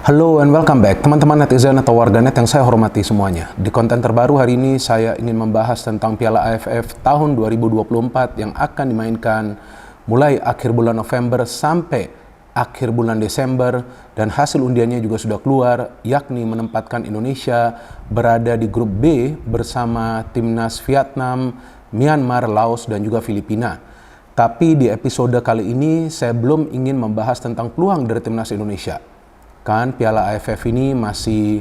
Halo and welcome back teman-teman netizen atau warganet yang saya hormati semuanya. Di konten terbaru hari ini saya ingin membahas tentang Piala AFF tahun 2024 yang akan dimainkan mulai akhir bulan November sampai akhir bulan Desember, dan hasil undiannya juga sudah keluar, yakni menempatkan Indonesia berada di grup B bersama timnas Vietnam, Myanmar, Laos, dan juga Filipina. Tapi di episode kali ini saya belum ingin membahas tentang peluang dari timnas Indonesia. Kan Piala AFF ini masih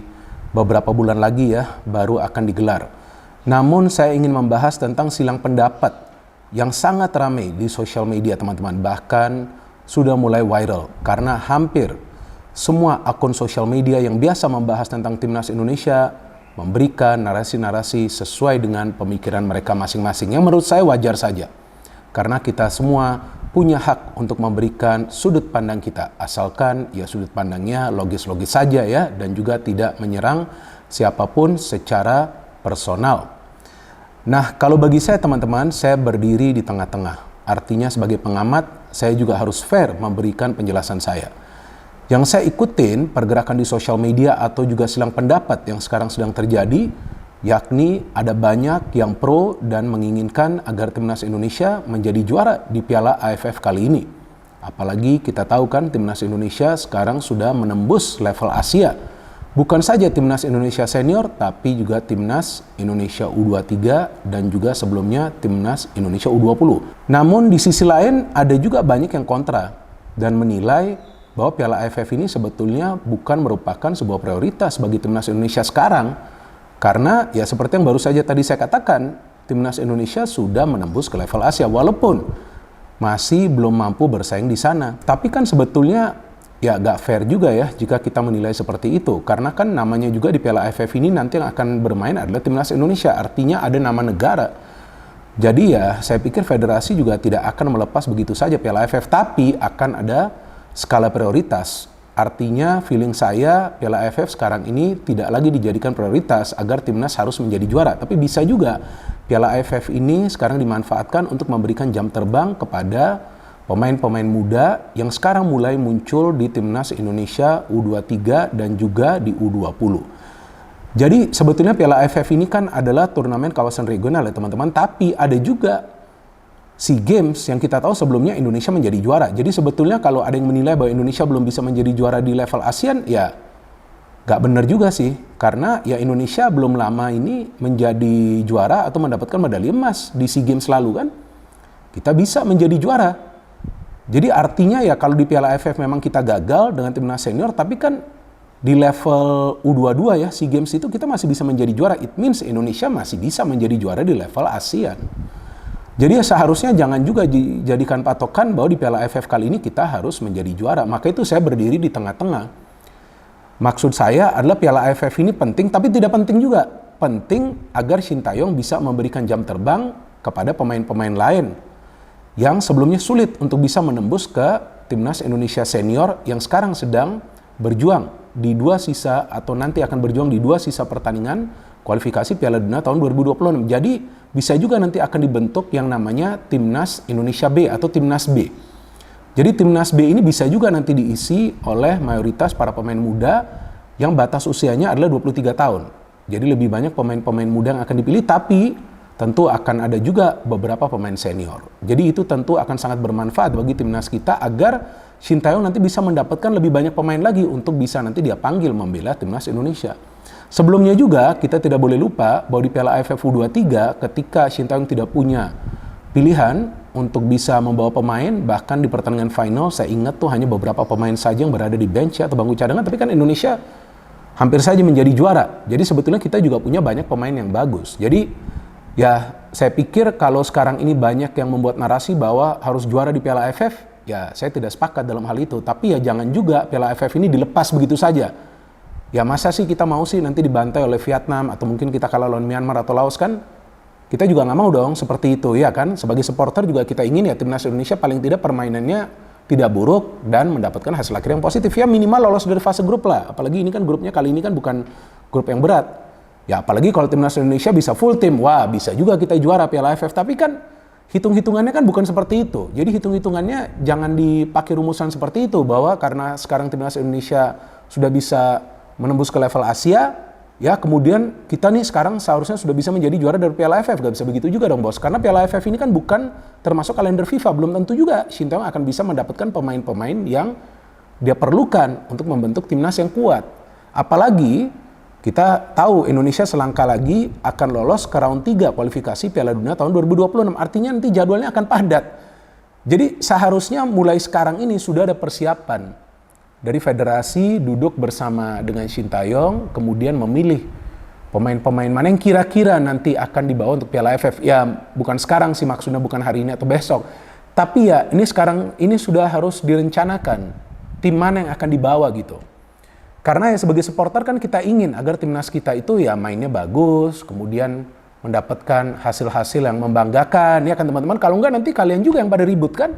beberapa bulan lagi ya, baru akan digelar. Namun saya ingin membahas tentang silang pendapat yang sangat ramai di sosial media teman-teman. Bahkan sudah mulai viral karena hampir semua akun sosial media yang biasa membahas tentang timnas Indonesia memberikan narasi-narasi sesuai dengan pemikiran mereka masing-masing. Yang menurut saya wajar saja. Karena kita semua punya hak untuk memberikan sudut pandang kita, asalkan ya sudut pandangnya logis-logis saja ya, dan juga tidak menyerang siapapun secara personal. Nah, kalau bagi saya teman-teman, saya berdiri di tengah-tengah. Artinya sebagai pengamat, saya juga harus fair memberikan penjelasan saya. Yang saya ikutin pergerakan di sosial media atau juga silang pendapat yang sekarang sedang terjadi, yakni ada banyak yang pro dan menginginkan agar timnas Indonesia menjadi juara di Piala AFF kali ini. Apalagi kita tahu kan timnas Indonesia sekarang sudah menembus level Asia. Bukan saja timnas Indonesia senior, tapi juga timnas Indonesia U23 dan juga sebelumnya timnas Indonesia U20. Namun di sisi lain ada juga banyak yang kontra dan menilai bahwa Piala AFF ini sebetulnya bukan merupakan sebuah prioritas bagi timnas Indonesia sekarang. Karena ya seperti yang baru saja tadi saya katakan, timnas Indonesia sudah menembus ke level Asia walaupun masih belum mampu bersaing di sana. Tapi kan sebetulnya ya gak fair juga ya jika kita menilai seperti itu. Karena kan namanya juga di Piala AFF ini nanti yang akan bermain adalah timnas Indonesia. Artinya ada nama negara. Jadi ya saya pikir federasi juga tidak akan melepas begitu saja Piala AFF. Tapi akan ada skala prioritas. Artinya feeling saya Piala AFF sekarang ini tidak lagi dijadikan prioritas agar timnas harus menjadi juara. Tapi bisa juga Piala AFF ini sekarang dimanfaatkan untuk memberikan jam terbang kepada pemain-pemain muda yang sekarang mulai muncul di timnas Indonesia U23 dan juga di U20. Jadi sebetulnya Piala AFF ini kan adalah turnamen kawasan regional ya teman-teman. Tapi ada juga SEA Games yang kita tahu sebelumnya Indonesia menjadi juara. Jadi sebetulnya kalau ada yang menilai bahwa Indonesia belum bisa menjadi juara di level ASEAN, ya gak benar juga sih. Karena ya Indonesia belum lama ini menjadi juara atau mendapatkan medali emas di SEA Games lalu kan. Kita bisa menjadi juara. Jadi artinya ya kalau di Piala AFF memang kita gagal dengan timnas senior, tapi kan di level U22 ya SEA Games itu kita masih bisa menjadi juara. It means Indonesia masih bisa menjadi juara di level ASEAN. Jadi ya seharusnya jangan juga dijadikan patokan bahwa di Piala AFF kali ini kita harus menjadi juara. Maka itu saya berdiri di tengah-tengah. Maksud saya adalah Piala AFF ini penting, tapi tidak penting juga. Penting agar Shin Tae-yong bisa memberikan jam terbang kepada pemain-pemain lain yang sebelumnya sulit untuk bisa menembus ke timnas Indonesia senior yang sekarang sedang berjuang di dua sisa atau nanti akan berjuang di dua sisa pertandingan kualifikasi Piala Dunia tahun 2026. Jadi bisa juga nanti akan dibentuk yang namanya Timnas Indonesia B atau Timnas B. Jadi Timnas B ini bisa juga nanti diisi oleh mayoritas para pemain muda yang batas usianya adalah 23 tahun. Jadi lebih banyak pemain-pemain muda yang akan dipilih, tapi tentu akan ada juga beberapa pemain senior. Jadi itu tentu akan sangat bermanfaat bagi timnas kita agar Shin Tae-yong nanti bisa mendapatkan lebih banyak pemain lagi untuk bisa nanti dia panggil membela timnas Indonesia. Sebelumnya juga kita tidak boleh lupa bahwa di Piala AFF U23 ketika Shin Tae-yong tidak punya pilihan untuk bisa membawa pemain, bahkan di pertandingan final saya ingat tuh hanya beberapa pemain saja yang berada di bench atau bangku cadangan, tapi kan Indonesia hampir saja menjadi juara. Jadi sebetulnya kita juga punya banyak pemain yang bagus. Jadi ya saya pikir kalau sekarang ini banyak yang membuat narasi bahwa harus juara di Piala AFF, ya saya tidak sepakat dalam hal itu. Tapi ya jangan juga Piala AFF ini dilepas begitu saja. Ya masa sih kita mau sih nanti dibantai oleh Vietnam atau mungkin kita kalah lawan Myanmar atau Laos kan? Kita juga nggak mau dong seperti itu ya kan? Sebagai supporter juga kita ingin ya timnas Indonesia paling tidak permainannya tidak buruk dan mendapatkan hasil akhir yang positif. Ya minimal lolos dari fase grup lah. Apalagi ini kan grupnya kali ini kan bukan grup yang berat. Ya apalagi kalau timnas Indonesia bisa full tim, wah bisa juga kita juara Piala AFF. Tapi kan hitung-hitungannya kan bukan seperti itu. Jadi hitung-hitungannya jangan dipakai rumusan seperti itu bahwa karena sekarang timnas Indonesia sudah bisa menembus ke level Asia, ya kemudian kita nih sekarang seharusnya sudah bisa menjadi juara dari Piala AFF. Gak bisa begitu juga dong bos, karena Piala AFF ini kan bukan termasuk kalender FIFA. Belum tentu juga Shin Tae-yong akan bisa mendapatkan pemain-pemain yang dia perlukan untuk membentuk timnas yang kuat. Apalagi kita tahu Indonesia selangkah lagi akan lolos ke round 3 kualifikasi Piala Dunia tahun 2026. Artinya nanti jadwalnya akan padat. Jadi seharusnya mulai sekarang ini sudah ada persiapan dari federasi duduk bersama dengan Shin Tae-yong, kemudian memilih pemain-pemain mana yang kira-kira nanti akan dibawa untuk Piala AFF. Ya bukan sekarang sih, maksudnya bukan hari ini atau besok. Tapi ya ini sekarang, ini sudah harus direncanakan tim mana yang akan dibawa gitu. Karena ya sebagai supporter kan kita ingin agar timnas kita itu ya mainnya bagus, kemudian mendapatkan hasil-hasil yang membanggakan. Ya kan teman-teman, kalau enggak nanti kalian juga yang pada ribut kan.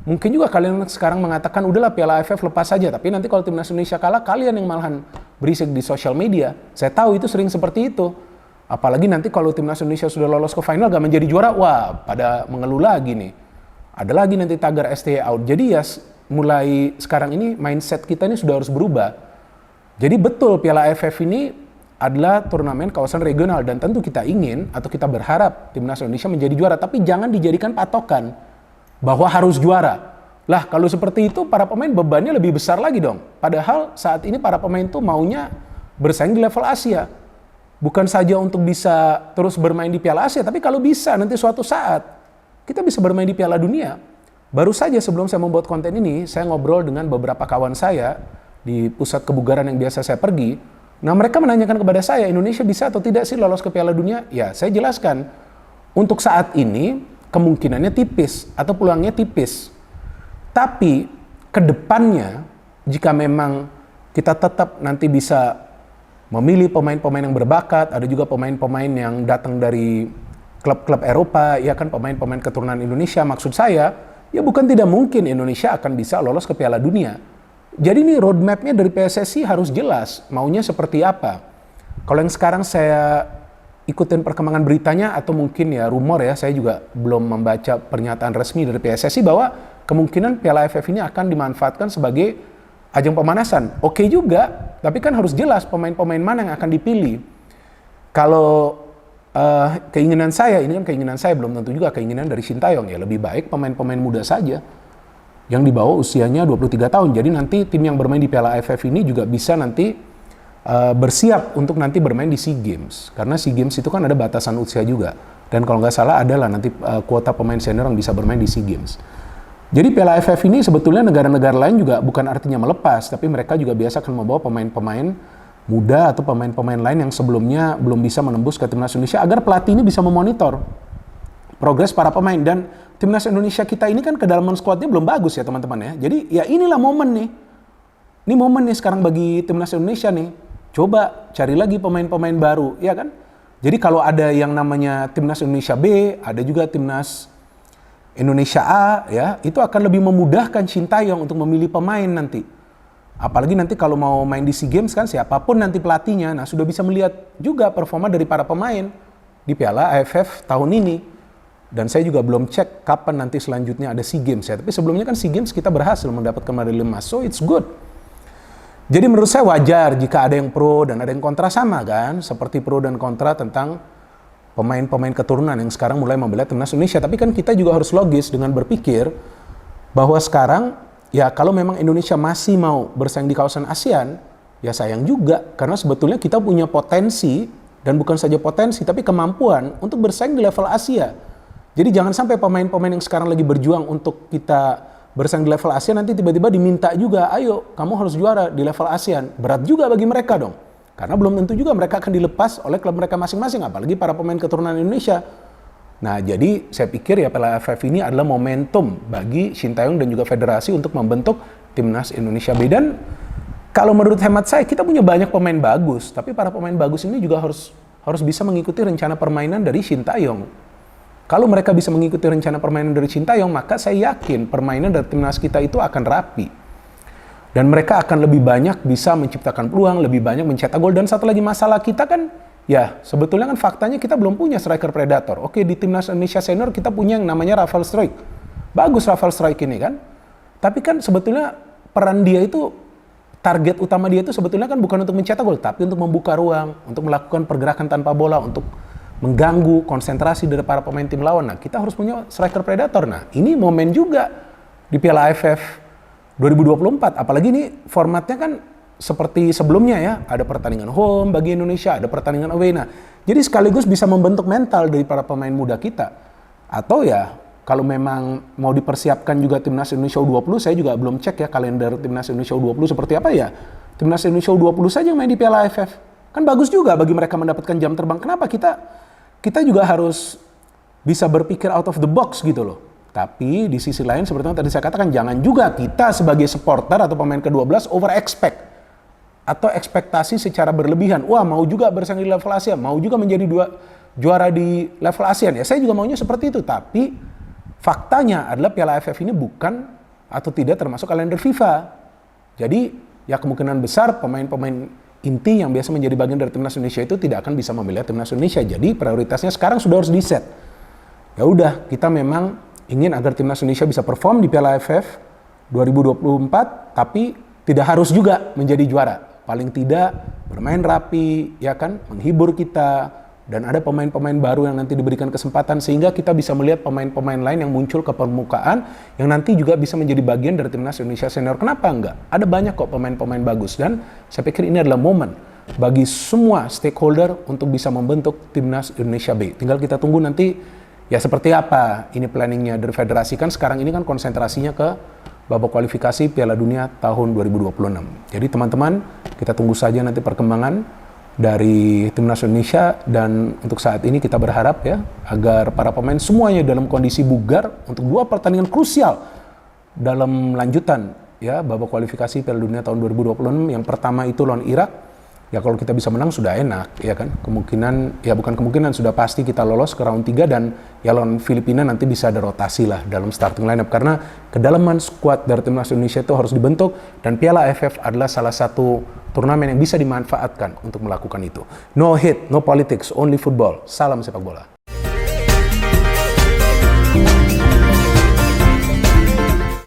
Mungkin juga kalian sekarang mengatakan udahlah Piala AFF lepas saja, tapi nanti kalau timnas Indonesia kalah kalian yang malahan berisik di sosial media. Saya tahu itu sering seperti itu. Apalagi nanti kalau timnas Indonesia sudah lolos ke final gak menjadi juara, wah pada mengeluh lagi nih. Ada lagi nanti tagar STY out. Jadi ya mulai sekarang ini mindset kita ini sudah harus berubah. Jadi betul Piala AFF ini adalah turnamen kawasan regional dan tentu kita ingin atau kita berharap timnas Indonesia menjadi juara, tapi jangan dijadikan patokan bahwa harus juara. Lah kalau seperti itu para pemain bebannya lebih besar lagi dong. Padahal saat ini para pemain tuh maunya bersaing di level Asia. Bukan saja untuk bisa terus bermain di Piala Asia, tapi kalau bisa nanti suatu saat kita bisa bermain di Piala Dunia. Baru saja sebelum saya membuat konten ini, saya ngobrol dengan beberapa kawan saya di pusat kebugaran yang biasa saya pergi. Nah mereka menanyakan kepada saya, Indonesia bisa atau tidak sih lolos ke Piala Dunia? Ya saya jelaskan, untuk saat ini kemungkinannya tipis atau peluangnya tipis. Tapi ke depannya jika memang kita tetap nanti bisa memilih pemain-pemain yang berbakat, ada juga pemain-pemain yang datang dari klub-klub Eropa, ya kan pemain-pemain keturunan Indonesia, maksud saya, ya bukan tidak mungkin Indonesia akan bisa lolos ke Piala Dunia. Jadi ini roadmap-nya dari PSSI harus jelas, maunya seperti apa. Kalau yang sekarang saya ikutin perkembangan beritanya atau mungkin ya rumor ya, saya juga belum membaca pernyataan resmi dari PSSI bahwa kemungkinan Piala AFF ini akan dimanfaatkan sebagai ajang pemanasan. Oke juga, tapi kan harus jelas pemain-pemain mana yang akan dipilih. Kalau keinginan saya, ini kan keinginan saya, belum tentu juga keinginan dari Shin Tae-yong, ya lebih baik pemain-pemain muda saja yang di bawah usianya 23 tahun. Jadi nanti tim yang bermain di Piala AFF ini juga bisa nanti bersiap untuk nanti bermain di SEA Games. Karena SEA Games itu kan ada batasan usia juga. Dan kalau nggak salah adalah nanti kuota pemain senior yang bisa bermain di SEA Games. Jadi Piala AFF ini sebetulnya negara-negara lain juga bukan artinya melepas, tapi mereka juga biasa akan membawa pemain-pemain muda atau pemain-pemain lain yang sebelumnya belum bisa menembus ke timnas Indonesia agar pelatih ini bisa memonitor progres para pemain. Dan timnas Indonesia kita ini kan kedalaman skuadnya belum bagus ya teman-teman ya. Jadi ya inilah momen nih. Ini momen nih sekarang bagi timnas Indonesia nih. Coba cari lagi pemain-pemain baru, ya kan? Jadi kalau ada yang namanya timnas Indonesia B, ada juga timnas Indonesia A, ya, itu akan lebih memudahkan Shin Tae-yong untuk memilih pemain nanti. Apalagi nanti kalau mau main di SEA Games kan siapapun nanti pelatihnya, nah sudah bisa melihat juga performa dari para pemain di Piala AFF tahun ini. Dan saya juga belum cek kapan nanti selanjutnya ada SEA Games ya. Tapi sebelumnya kan SEA Games kita berhasil mendapatkan medali emas, so it's good. Jadi menurut saya wajar jika ada yang pro dan ada yang kontra, sama kan? Seperti pro dan kontra tentang pemain-pemain keturunan yang sekarang mulai membela timnas Indonesia. Tapi kan kita juga harus logis dengan berpikir bahwa sekarang ya kalau memang Indonesia masih mau bersaing di kawasan ASEAN, ya sayang juga. Karena sebetulnya kita punya potensi, dan bukan saja potensi, tapi kemampuan untuk bersaing di level Asia. Jadi jangan sampai pemain-pemain yang sekarang lagi berjuang untuk kita bersaing di level ASEAN nanti tiba-tiba diminta juga, ayo kamu harus juara di level ASEAN. Berat juga bagi mereka dong. Karena belum tentu juga mereka akan dilepas oleh klub mereka masing-masing, apalagi para pemain keturunan Indonesia. Nah jadi saya pikir ya Piala AFF ini adalah momentum bagi Shin Tae-yong dan juga federasi untuk membentuk timnas Indonesia B. Dan kalau menurut hemat saya kita punya banyak pemain bagus, tapi para pemain bagus ini juga harus bisa mengikuti rencana permainan dari Shin Tae-yong. Kalau mereka bisa mengikuti rencana permainan dari Shin Tae-yong, maka saya yakin permainan dari timnas kita itu akan rapi. Dan mereka akan lebih banyak bisa menciptakan peluang, lebih banyak mencetak gol. Dan satu lagi masalah kita kan, ya sebetulnya kan faktanya kita belum punya striker predator. Oke, di timnas Indonesia senior kita punya yang namanya Rafael Struijk. Bagus Rafael Struijk ini kan. Tapi kan sebetulnya peran dia itu target utama dia itu sebetulnya kan bukan untuk mencetak gol, tapi untuk membuka ruang, untuk melakukan pergerakan tanpa bola, untuk mengganggu konsentrasi dari para pemain tim lawan. Nah, kita harus punya striker predator. Nah, ini momen juga di Piala AFF 2024. Apalagi ini formatnya kan seperti sebelumnya ya, ada pertandingan home bagi Indonesia, ada pertandingan away. Nah, jadi sekaligus bisa membentuk mental dari para pemain muda kita. Atau ya, kalau memang mau dipersiapkan juga Timnas Indonesia U20, saya juga belum cek ya kalender Timnas Indonesia U20 seperti apa ya. Timnas Indonesia U20 saja yang main di Piala AFF. Kan bagus juga bagi mereka mendapatkan jam terbang. Kenapa kita juga harus bisa berpikir out of the box gitu loh. Tapi di sisi lain seperti yang tadi saya katakan, jangan juga kita sebagai supporter atau pemain ke-12 over expect atau ekspektasi secara berlebihan. Wah, mau juga bersaing di level Asia, mau juga menjadi juara di level ASEAN. Ya saya juga maunya seperti itu, tapi faktanya adalah Piala AFF ini bukan atau tidak termasuk kalender FIFA. Jadi ya kemungkinan besar pemain-pemain inti yang biasa menjadi bagian dari Timnas Indonesia itu tidak akan bisa membela Timnas Indonesia. Jadi prioritasnya sekarang sudah harus di-set. Ya udah, kita memang ingin agar Timnas Indonesia bisa perform di Piala AFF 2024, tapi tidak harus juga menjadi juara. Paling tidak bermain rapi, ya kan, menghibur kita. Dan ada pemain-pemain baru yang nanti diberikan kesempatan sehingga kita bisa melihat pemain-pemain lain yang muncul ke permukaan yang nanti juga bisa menjadi bagian dari Timnas Indonesia Senior. Kenapa enggak? Ada banyak kok pemain-pemain bagus dan saya pikir ini adalah momen bagi semua stakeholder untuk bisa membentuk Timnas Indonesia B. Tinggal kita tunggu nanti ya seperti apa ini planningnya dari federasi. Kan sekarang ini kan konsentrasinya ke babak kualifikasi Piala Dunia tahun 2026. Jadi teman-teman, kita tunggu saja nanti perkembangan dari Timnas Indonesia, dan untuk saat ini kita berharap ya agar para pemain semuanya dalam kondisi bugar untuk dua pertandingan krusial dalam lanjutan ya babak kualifikasi Piala Dunia tahun 2026. Yang pertama itu lawan Irak. Ya kalau kita bisa menang sudah enak ya kan. Kemungkinan ya bukan kemungkinan, sudah pasti kita lolos ke round 3, dan ya lawan Filipina nanti bisa ada rotasi lah dalam starting lineup karena kedalaman skuad dari Timnas Indonesia itu harus dibentuk, dan Piala AFF adalah salah satu turnamen yang bisa dimanfaatkan untuk melakukan itu. No hate, no politics, only football. Salam sepak bola.